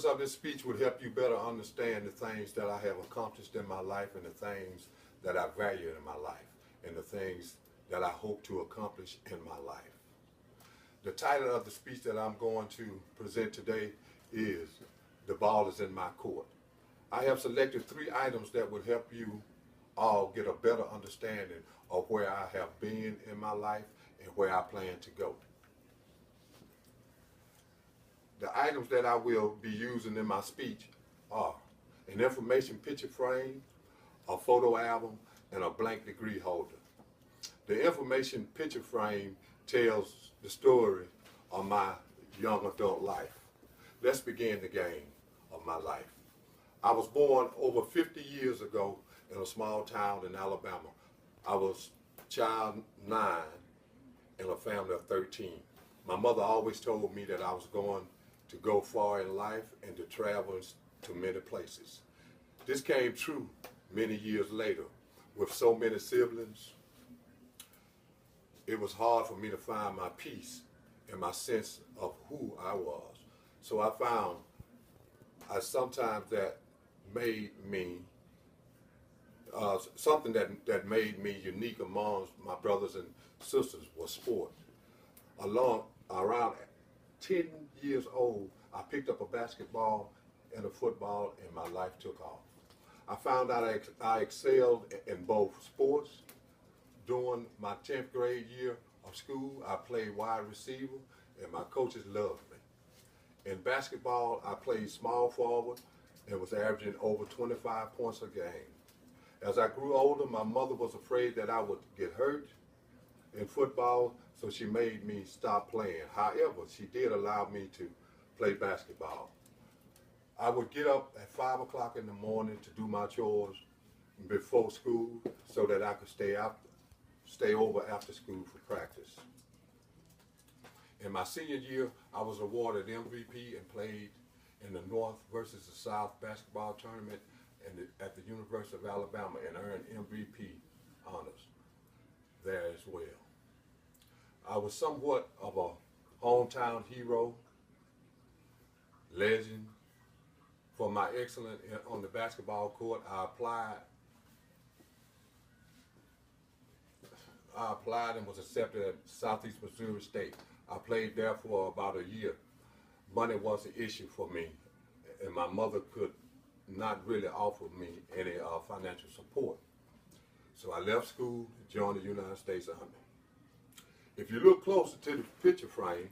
purpose of this speech would help you better understand the things that I have accomplished in my life and the things that I value in my life and the things that I hope to accomplish in my life. The title of the speech that I'm going to present today is "The Ball is in My Court." I have selected 3 items that would help you all get a better understanding of where I have been in my life and where I plan to go. The items that I will be using in my speech are an information picture frame, a photo album, and a blank degree holder. The information picture frame tells the story of my young adult life. Let's begin the game of my life. I was born over 50 years ago in a small town in Alabama. I was child 9 in a family of 13. My mother always told me that I was going to go far in life and to travel to many places. This came true many years later. With so many siblings, it was hard for me to find my peace and my sense of who I was. So I found sometimes that made me, something that made me unique amongst my brothers and sisters was sport. Around 10 years old, I picked up a basketball and a football and my life took off. I found out I excelled in both sports. During my 10th grade year of school, I played wide receiver and my coaches loved me. In basketball, I played small forward and was averaging over 25 points a game. As I grew older, my mother was afraid that I would get hurt in football, so she made me stop playing. However, she did allow me to play basketball. I would get up at 5 o'clock in the morning to do my chores before school so that I could stay over after school for practice. In my senior year, I was awarded MVP and played in the North versus the South basketball tournament at the University of Alabama and earned MVP honors there as well. I was somewhat of a hometown hero, legend. For my excellence on the basketball court, I applied and was accepted at Southeast Missouri State. I played there for about a year. Money was an issue for me, and my mother could not really offer me any financial support. So I left school and joined the United States Army. If you look closer to the picture frame,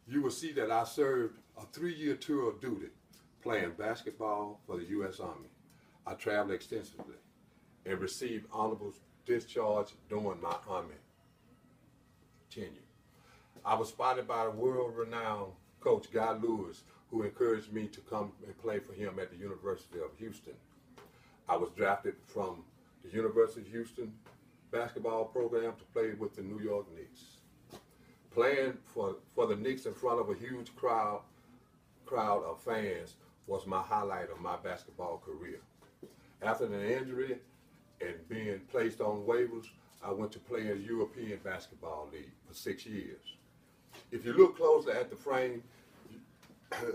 you will see that I served a 3-year tour of duty playing basketball for the U.S. Army. I traveled extensively and received honorable discharge during my Army tenure. I was spotted by world-renowned coach Guy Lewis, who encouraged me to come and play for him at the University of Houston. I was drafted from the University of Houston basketball program to play with the New York Knicks. Playing for the Knicks in front of a huge crowd of fans was my highlight of my basketball career. After an injury and being placed on waivers, I went to play in the European Basketball League for 6 years. If you look closer at the frame,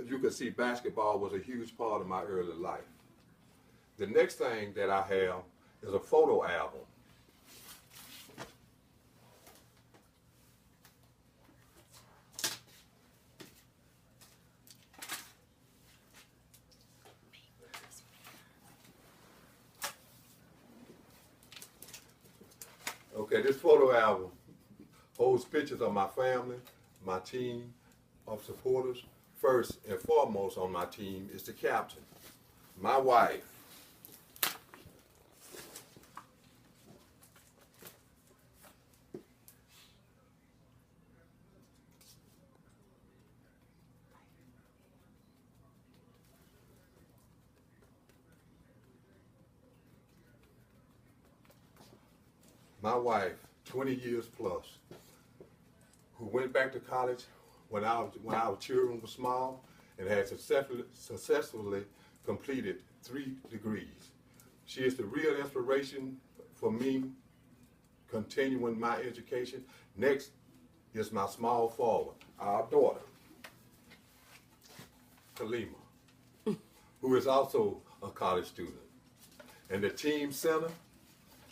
you can see basketball was a huge part of my early life. The next thing that I have is a photo album. Okay, this photo album holds pictures of my family, my team of supporters. First and foremost on my team is the captain, my wife. My wife, 20 years plus, who went back to college when our children were small and had successfully completed 3 degrees. She is the real inspiration for me continuing my education. Next is my small forward, our daughter. Kalima, who is also a college student. And the team center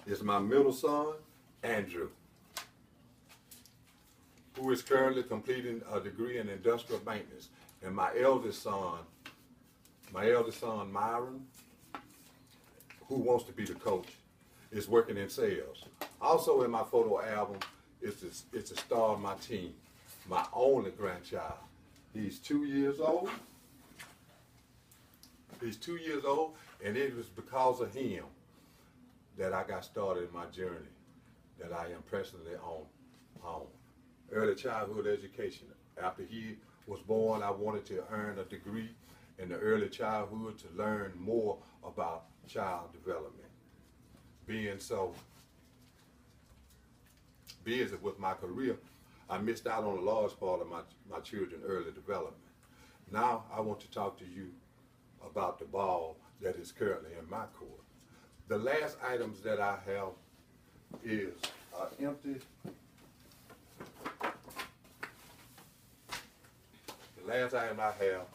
is my middle son, Andrew, who is currently completing a degree in industrial maintenance. And my eldest son, Myron, who wants to be the coach, is working in sales. Also in my photo album is the star of my team, my only grandchild. He's 2 years old. He's 2 years old, and it was because of him that I got started in my journey that I am presently on. Early childhood education. After he was born, I wanted to earn a degree in the early childhood to learn more about child development. Being so busy with my career, I missed out on a large part of my children's early development. Now I want to talk to you about the ball that is currently in my court. The last items that I have is empty. The last item I have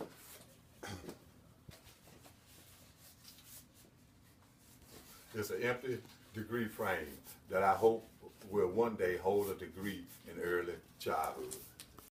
is an empty degree frame that I hope will one day hold a degree in early childhood.